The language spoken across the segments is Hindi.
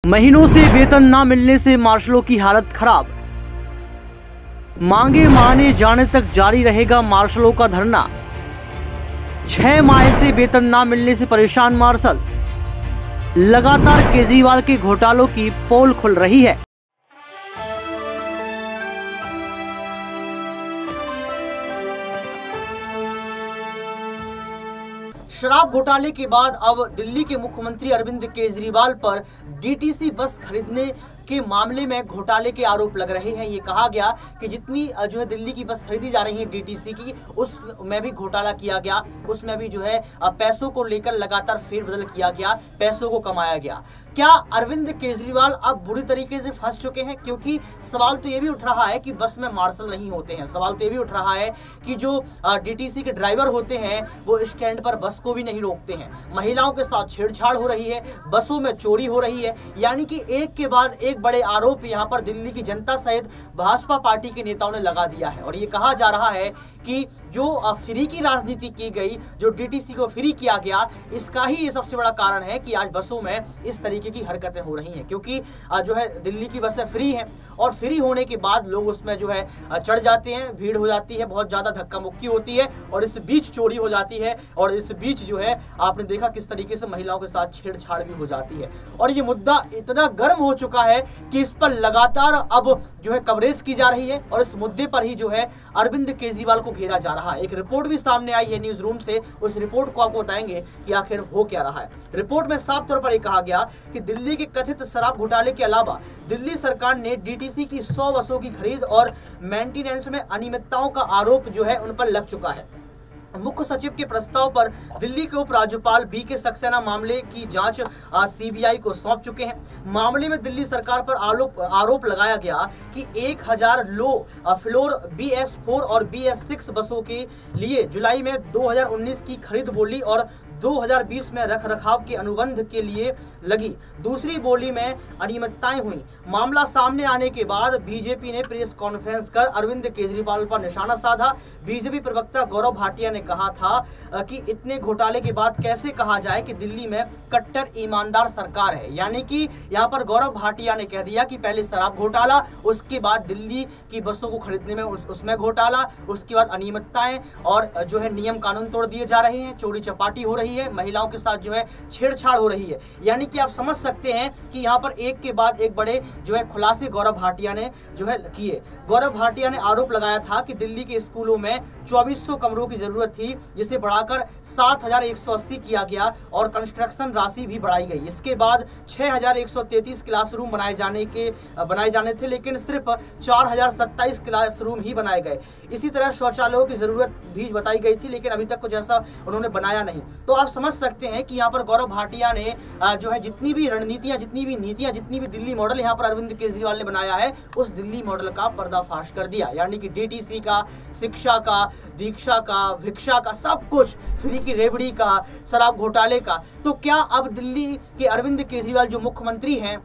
महीनों से वेतन न मिलने से मार्शलों की हालत खराब। मांगे माने जाने तक जारी रहेगा मार्शलों का धरना। 6 माह से वेतन न मिलने से परेशान मार्शल। लगातार केजरीवाल के घोटालों की पोल खुल रही है। शराब घोटाले के बाद अब दिल्ली के मुख्यमंत्री अरविंद केजरीवाल पर डीटीसी बस खरीदने के मामले में घोटाले के आरोप लग रहे हैं। ये कहा गया कि जितनी जो है दिल्ली की बस खरीदी जा रही है डीटीसी की, उसमें भी घोटाला किया गया, उसमें भी जो है पैसों को लेकर लगातार फेरबदल किया गया, पैसों को कमाया गया। क्या अरविंद केजरीवाल अब बुरी तरीके से फंस चुके हैं? क्योंकि सवाल तो ये भी उठ रहा है कि बस में मार्शल नहीं होते हैं। सवाल तो ये भी उठ रहा है कि जो डीटीसी के ड्राइवर होते हैं वो स्टैंड पर बस को भी नहीं रोकते हैं। महिलाओं के साथ छेड़छाड़ हो रही है, बसों में चोरी हो रही है। यानी कि एक के बाद एक बड़े आरोप यहां पर दिल्ली की जनता सहित भाजपा पार्टी के नेताओं ने लगा दिया है। और ये कहा जा रहा है कि जो फ्री की राजनीति की गई, जो डीटीसी को फ्री किया गया, इसका ही ये सबसे बड़ा कारण है कि आज बसों में इस तरीके की हरकतें हो रही हैं। क्योंकि जो है दिल्ली की बसें फ्री हैं और फ्री होने के बाद लोग उसमें जो है चढ़ जाते हैं, भीड़ हो जाती है, बहुत ज्यादा धक्का मुक्की होती है और इस बीच चोरी हो जाती है और इस बीच जो है आपने देखा किस तरीके से महिलाओं के साथ छेड़छाड़ भी हो जाती है। और ये मुद्दा इतना गर्म हो चुका है कि इस पर लगातार अब जो है कवरेज की जा रही है और इस मुद्दे पर ही जो है अरविंद केजरीवाल को घेरा जा रहा है। एक रिपोर्ट भी सामने आई है न्यूज रूम से, उस रिपोर्ट को आपको बताएंगे कि आखिर हो क्या रहा है। रिपोर्ट में साफ तौर पर यह कहा गया कि दिल्ली के कथित शराब घोटाले के अलावा दिल्ली सरकार ने डीटीसी की 100 बसों की खरीद और मेंटेनेंस में अनियमितताओं का आरोप जो है उन पर लग चुका है। मुख्य सचिव के प्रस्ताव पर दिल्ली के उपराज्यपाल बीके सक्सेना मामले की जांच सीबीआई को सौंप चुके हैं। मामले में दिल्ली सरकार पर आरोप लगाया गया कि 1000 लो फ्लोर BS4 और BS6 बसों के लिए जुलाई में 2019 की खरीद बोली और 2020 में रखरखाव के अनुबंध के लिए लगी दूसरी बोली में अनियमितताएं हुई। मामला सामने आने के बाद बीजेपी ने प्रेस कॉन्फ्रेंस कर अरविंद केजरीवाल पर निशाना साधा। बीजेपी प्रवक्ता गौरव भाटिया ने कहा था कि इतने घोटाले के बाद कैसे कहा जाए कि दिल्ली में कट्टर ईमानदार सरकार है। यानी कि यहाँ पर गौरव भाटिया ने कह दिया कि पहले शराब घोटाला, उसके बाद दिल्ली की बसों को खरीदने में उसमें घोटाला, उसके बाद अनियमितताएं और जो है नियम कानून तोड़ दिए जा रहे हैं, चोरी चपाटी हो रही है, महिलाओं के साथ जो है छेड़छाड़ हो रही है। यानी कि आप समझ सकते हैं कि यहाँ पर एक के बाद एक बड़े जो है खुलासे गौरव भाटिया ने जो है किए। गौरव भाटिया ने आरोप लगाया था कि दिल्ली के स्कूलों में 2400 कमरों की जरूरत थी, जिसे बढ़ाकर 7180 किया गया और कंस्ट्रक्शन राशि भी बढ़ाई गई। इसके बाद 6133 क्लासरूम बनाए जाने थे, लेकिन सिर्फ 4027 क्लासरूम ही बनाए गए। इसी तरह शौचालयों की जरूरत भी बताई गई थी, लेकिन अभी तक कुछ ऐसा उन्होंने बनाया नहीं। तो आप समझ सकते हैं कि यहाँ पर गौरव भाटिया ने जो है जितनी भी रणनीतियां, जितनी भी नीतियां, जितनी भी दिल्ली मॉडल यहाँ पर अरविंद केजरीवाल ने बनाया है, उस दिल्ली मॉडल का पर्दाफाश कर दिया। यानी कि डीटीसी का, शिक्षा का, दीक्षा का, भिक्षा का, सब कुछ फ्री की रेवड़ी का, शराब घोटाले का। तो क्या अब दिल्ली के अरविंद केजरीवाल जो मुख्यमंत्री हैं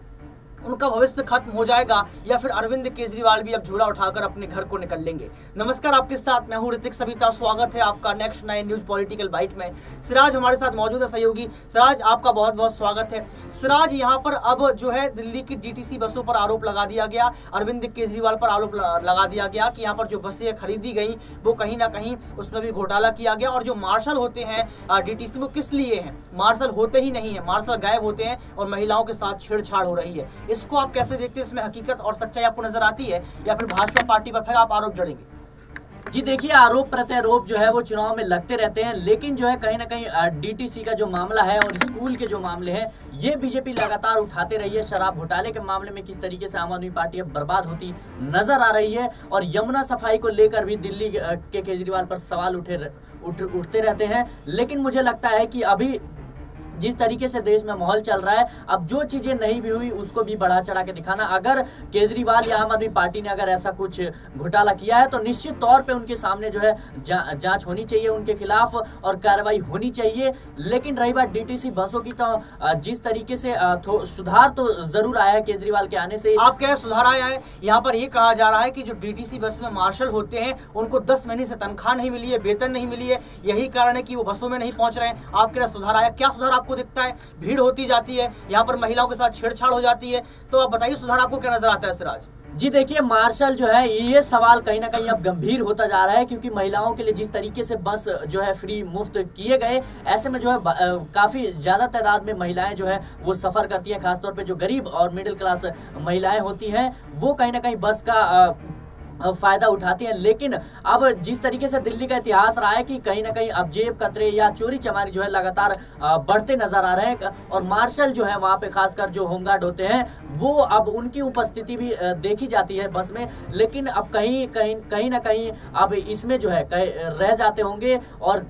उनका भविष्य खत्म हो जाएगा या फिर अरविंद केजरीवाल भी अब झोला उठाकर अपने घर को निकल लेंगे? नमस्कार, आपके साथ मैं हूं ऋतिक सविता। स्वागत है आपका नेक्स्ट 9 न्यूज पॉलिटिकल बाइट में। सिराज हमारे साथ मौजूद है, सहयोगी। सिराज, आपका बहुत बहुत स्वागत है। सिराज, यहाँ पर अब जो है दिल्ली की डीटीसी बसों पर आरोप लगा दिया गया, अरविंद केजरीवाल पर आरोप लगा दिया गया कि यहाँ पर जो बसें खरीदी गई वो कहीं ना कहीं उसमें भी घोटाला किया गया। और जो मार्शल होते हैं डीटीसी, वो किस लिए हैं? मार्शल होते ही नहीं है, मार्शल गायब होते हैं और महिलाओं के साथ छेड़छाड़ हो रही है। इसको आप कैसे देखते हैं? इसमें हकीकत और सच्चाई आपको नजर आती है या फिर भाजपा पार्टी पर फिर आप आरोप जड़ेंगे? जी देखिए, आरोप प्रत्यारोप जो है वो चुनाव में लगते रहते हैं, लेकिन जो है कहीं ना कहीं डीटीसी का जो मामला है और स्कूल के जो मामले हैं, ये बीजेपी लगातार उठाते रही है। शराब घोटाले के मामले में किस तरीके से आम आदमी पार्टी अब बर्बाद होती नजर आ रही है और यमुना सफाई को लेकर भी दिल्ली के केजरीवाल पर सवाल उठते रहते हैं। लेकिन मुझे लगता है कि अभी जिस तरीके से देश में माहौल चल रहा है, अब जो चीजें नहीं भी हुई उसको भी बढ़ा चढ़ा के दिखाना। अगर केजरीवाल या आम आदमी पार्टी ने अगर ऐसा कुछ घोटाला किया है तो निश्चित तौर पे उनके सामने जो है जांच होनी चाहिए उनके खिलाफ और कार्रवाई होनी चाहिए। लेकिन रही बात डीटीसी बसों की, तो जिस तरीके से सुधार तो जरूर आया है केजरीवाल के आने से। आप क्या सुधार आया है? यहाँ पर ये कहा जा रहा है कि जो डीटीसी बस में मार्शल होते हैं उनको 10 महीने से तनख्वाह नहीं मिली है, वेतन नहीं मिली है, यही कारण है कि वो बसों में नहीं पहुंच रहे हैं। आप क्या सुधार आया? क्या सुधार आपको आपको दिखता है, भीड़ होती जाती है, यहाँ पर महिलाओं के साथ छेड़छाड़ हो जाती है। तो आप बताइए सुधार आपको क्या नजर आता है सिराज? जी देखिए मार्शल जो है ये सवाल कहीं ना कहीं अब गंभीर होता जा रहा है, क्योंकि महिलाओं के लिए जिस तरीके से बस जो है फ्री मुफ्त किए गए, ऐसे में जो है काफ़ी ज़्यादा तादाद में महिलाएं जो है वो सफ़र करती हैं। खासतौर पे जो गरीब और मिडिल क्लास महिलाएं होती हैं वो कहीं ना कहीं बस का फायदा उठाती हैं। लेकिन अब जिस तरीके से दिल्ली का इतिहास रहा है कि कहीं ना कहीं अब जेब कतरे या चोरी चमारी जो है लगातार बढ़ते नजर आ रहे हैं, और मार्शल जो है वहाँ पे खासकर जो होमगार्ड होते हैं वो अब उनकी उपस्थिति भी देखी जाती है बस में। लेकिन अब कहीं ना कहीं अब इसमें जो है रह जाते होंगे, और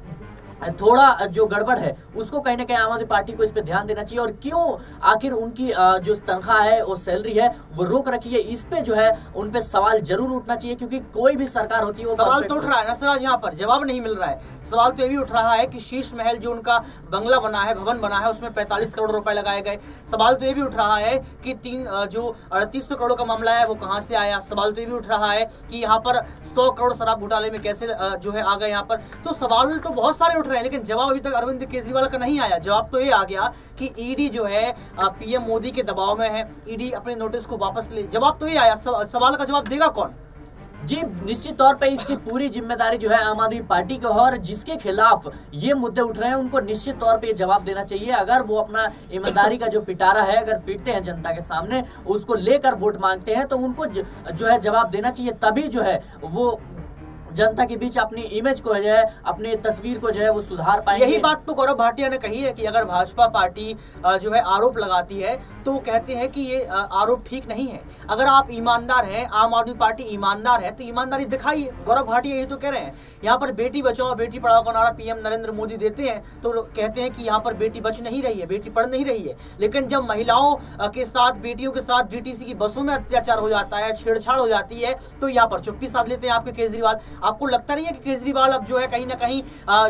थोड़ा जो गड़बड़ है उसको कहीं ना कहीं आम आदमी पार्टी को इस पे ध्यान देना चाहिए। और क्यों आखिर उनकी जो तनख्वाह है वो सैलरी है वो रोक रखी है, इस पे जो है उन पे सवाल जरूर उठना चाहिए, क्योंकि कोई भी सरकार होती है वो सवाल तो उठ रहा है ना सराज, यहाँ पर जवाब नहीं मिल रहा है। सवाल तो ये भी उठ रहा है कि शीश महल जो उनका बंगला बना है, भवन बना है, उसमें 45 करोड़ रुपए लगाए गए। सवाल तो ये भी उठ रहा है कि 3800 करोड़ का मामला है वो कहाँ से आया। सवाल तो ये भी उठ रहा है कि यहाँ पर 100 करोड़ शराब घोटाले में कैसे जो है आ गए यहाँ पर। तो सवाल तो बहुत सारे उठ रहे हैं, लेकिन जवाब अभी तक अरविंद केजरीवाल का नहीं आया। जवाब तो ये आ गया कि ईडी जो है पीएम मोदी के दबाव में है, ईडी अपने नोटिस को वापस ले। जवाब तो ये आया, सवाल का जवाब देगा कौन? जी निश्चित तौर पे इसकी पूरी जिम्मेदारी जो है आम आदमी पार्टी की, और जिसके खिलाफ ये मुद्दे उठ रहे हैं उनको निश्चित तौर पे ये जवाब देना चाहिए। अगर वो अपना ईमानदारी का जो पिटारा है अगर पीटते हैं जनता के सामने, उसको लेकर वोट मांगते हैं, तो उनको जो है जवाब देना चाहिए। तभी जो है वो जनता के बीच अपनी इमेज को जो है, अपनी तस्वीर को जो है वो सुधार पाएंगे। यही बात तो गौरव भाटिया ने कही है कि अगर भाजपा पार्टी जो है आरोप लगाती है तो कहते हैं कि ये आरोप ठीक नहीं है। अगर आप ईमानदार हैं, आम आदमी पार्टी ईमानदार है, तो ईमानदारी दिखाइए। गौरव भाटिया यही तो कह रहे हैं। यहाँ पर बेटी बचाओ बेटी पढ़ाओ का नारा पीएम नरेंद्र मोदी देते हैं तो कहते हैं कि यहाँ पर बेटी बच नहीं रही है, बेटी पढ़ नहीं रही है। लेकिन जब महिलाओं के साथ, बेटियों के साथ डीटीसी की बसों में अत्याचार हो जाता है, छेड़छाड़ हो जाती है, तो यहाँ पर चुप्पी साध लेते हैं आपके केजरीवाल। आपको लगता नहीं है कि केजरीवाल अब जो है कहीं ना कहीं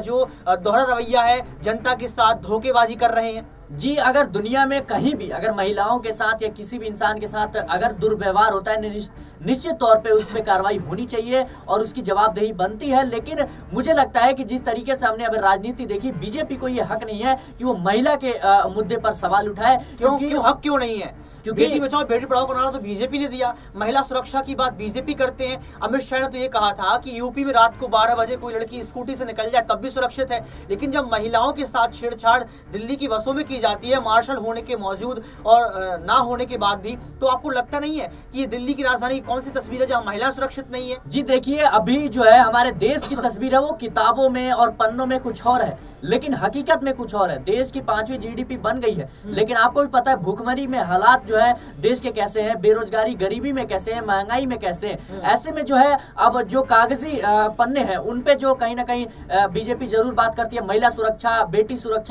जो दोहरा रवैया है जनता के साथ धोखेबाजी कर रहे हैं? जी अगर दुनिया में कहीं भी अगर महिलाओं के साथ या किसी भी इंसान के साथ अगर दुर्व्यवहार होता है, निश्चित तौर पे उस पर कार्रवाई होनी चाहिए और उसकी जवाबदेही बनती है। लेकिन मुझे लगता है कि जिस तरीके से हमने अभी राजनीति देखी, बीजेपी को ये हक नहीं है कि वो महिला के मुद्दे पर सवाल उठाए। क्योंकि हक क्यों नहीं है? क्योंकि बेटी बचाओ बेटी पढ़ाओ का नारा तो बीजेपी ने दिया, महिला सुरक्षा की बात बीजेपी करते हैं। अमित शाह ने तो ये कहा था कि यूपी में रात को 12 बजे कोई लड़की स्कूटी से निकल जाए तब भी सुरक्षित है। लेकिन जब महिलाओं के साथ छेड़छाड़ दिल्ली की बसों में की जाती है, मार्शल होने के मौजूद और ना होने के बाद भी, तो आपको लगता नहीं है कि ये दिल्ली की राजधानी की कौन सी तस्वीर है जहाँ महिला सुरक्षित नहीं है? जी देखिए अभी जो है हमारे देश की तस्वीर है वो किताबों में और पन्नों में कुछ और है, लेकिन हकीकत में कुछ और है। देश की 5वीं जीडीपी बन गई है, लेकिन आपको भी पता है भूखमरी में हालात जो है देश के कैसे हैं, बेरोजगारी गरीबी में कैसे हैं, महंगाई में कैसे हैं। ऐसे में जो है अब जो कागजी पन्ने हैं उन पे जो कहीं ना कहीं बीजेपी जरूर बात करती है महिला सुरक्षा,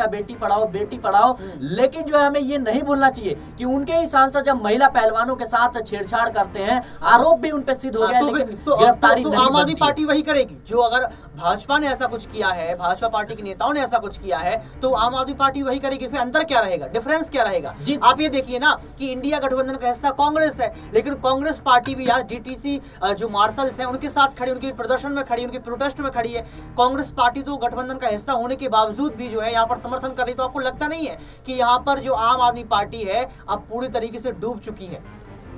बेटी पढ़ाओ बेटी पढ़ाओ, लेकिन जो है हमें ये नहीं भूलना चाहिए कि उनके ही सांसद जब महिला पहलवानों के साथ छेड़छाड़ करते हैं, आरोप भी उन पे सिद्ध हो गया, लेकिन गिरफ्तारी नहीं आम आदमी पार्टी वही करेगी। जो अगर भाजपा ने ऐसा कुछ किया है, भाजपा पार्टी के नेताओं ने ऐसा कुछ किया है, तो आम आदमी पार्टी वही करेगी। फिर अंतर क्या रहेगा, डिफरेंस क्या रहेगा? आप ये देखिए ना कि इंडिया गठबंधन का हिस्सा कांग्रेस है, लेकिन कांग्रेस पार्टी भी आज डीटीसी जो मार्शल्स हैं उनके साथ खड़ी, उनके प्रदर्शन में खड़ी, उनके प्रोटेस्ट में खड़ी है। कांग्रेस पार्टी तो गठबंधन का हिस्सा होने के बावजूद भी जो है यहाँ पर समर्थन कर रही। तो आपको लगता नहीं है कि यहाँ पर जो आम आदमी पार्टी है अब पूरी तरीके से डूब चुकी है?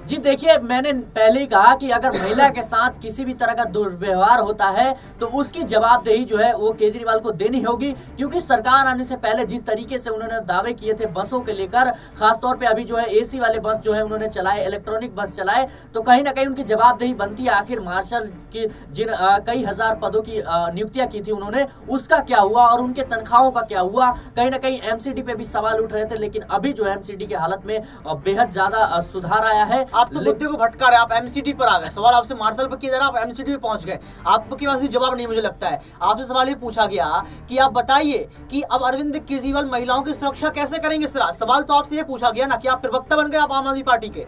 जी देखिए मैंने पहले ही कहा कि अगर महिला के साथ किसी भी तरह का दुर्व्यवहार होता है तो उसकी जवाबदेही जो है वो केजरीवाल को देनी होगी, क्योंकि सरकार आने से पहले जिस तरीके से उन्होंने दावे किए थे बसों के लेकर, खासतौर पे अभी जो है एसी वाले बस जो है उन्होंने चलाए, इलेक्ट्रॉनिक बस चलाए, तो कहीं ना कहीं उनकी जवाबदेही बनती है। आखिर मार्शल की जिन कई हजार पदों की नियुक्तियां की थी उन्होंने, उसका क्या हुआ और उनके तनख्वाहों का क्या हुआ? कहीं ना कहीं एमसीडी पे भी सवाल उठ रहे थे, लेकिन अभी जो एमसीडी की हालत में बेहद ज्यादा सुधार आया है। आप तो मुद्दे को भटका रहे, आप एमसीडी पर आ गए। सवाल आपसे मार्शल पर किया जा रहा, आप एमसीडी पे पहुंच गए। आपके पास जवाब नहीं मुझे लगता है। आपसे सवाल ये पूछा गया कि आप बताइए कि अब अरविंद केजरीवाल महिलाओं की सुरक्षा कैसे करेंगे? सवाल तो आपसे ये पूछा गया ना कि आप प्रवक्ता बन गए आप आम आदमी पार्टी के।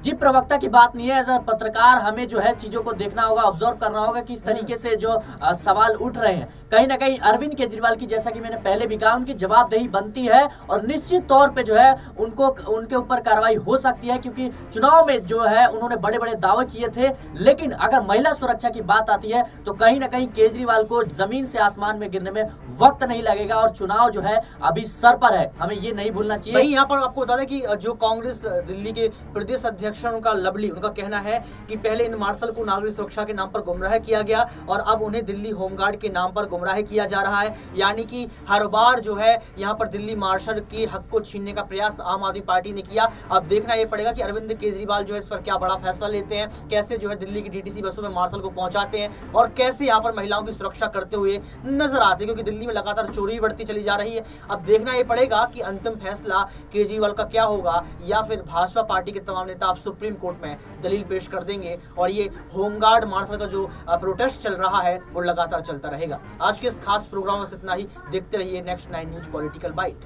जी, प्रवक्ता की बात नहीं है। एज अ पत्रकार हमें जो है चीजों को देखना होगा, ऑब्जर्व करना होगा किस तरीके से जो सवाल उठ रहे हैं। कहीं ना कहीं अरविंद केजरीवाल की, जैसा कि मैंने पहले भी कहा, उनकी जवाबदेही बनती है और निश्चित तौर पे जो है उनको उनके ऊपर कार्रवाई हो सकती है, क्योंकि चुनाव में जो है उन्होंने बड़े बड़े दावे किए थे। लेकिन अगर महिला सुरक्षा की बात आती है तो कहीं ना कहीं केजरीवाल को जमीन से आसमान में गिरने में वक्त नहीं लगेगा और चुनाव जो है अभी सर पर है, हमें ये नहीं भूलना चाहिए। यहाँ पर आपको बता दें कि जो कांग्रेस दिल्ली के प्रदेश अध्यक्ष उनका लवली, उनका कहना है कि पहले इन मार्शल को नागरिक सुरक्षा के नाम पर गुमराह किया गया और अब उन्हें दिल्ली होमगार्ड के नाम पर गुमराह किया जा रहा है। यानी कि हर बार जो है यहाँ पर दिल्ली मार्शल के हक को छीनने का प्रयास आम आदमी पार्टी ने किया। अब देखना यह पड़ेगा कि अरविंद केजरीवाल जो है इस पर क्या बड़ा फैसला लेते हैं, कैसे जो है दिल्ली की डीटीसी बसों में मार्शल को पहुंचाते हैं और कैसे यहाँ पर महिलाओं की सुरक्षा करते हुए नजर आते हैं, क्योंकि दिल्ली में लगातार चोरी बढ़ती चली जा रही है। अब देखना यह पड़ेगा कि अंतिम फैसला केजरीवाल का क्या होगा, या फिर भाजपा पार्टी के तमाम नेता आप सुप्रीम कोर्ट में दलील पेश कर देंगे और ये होमगार्ड मार्शल का जो प्रोटेस्ट चल रहा है वो लगातार चलता रहेगा। आज के इस खास प्रोग्राम में इतना ही। देखते रहिए नेक्स्ट 9 न्यूज पॉलिटिकल बाइट।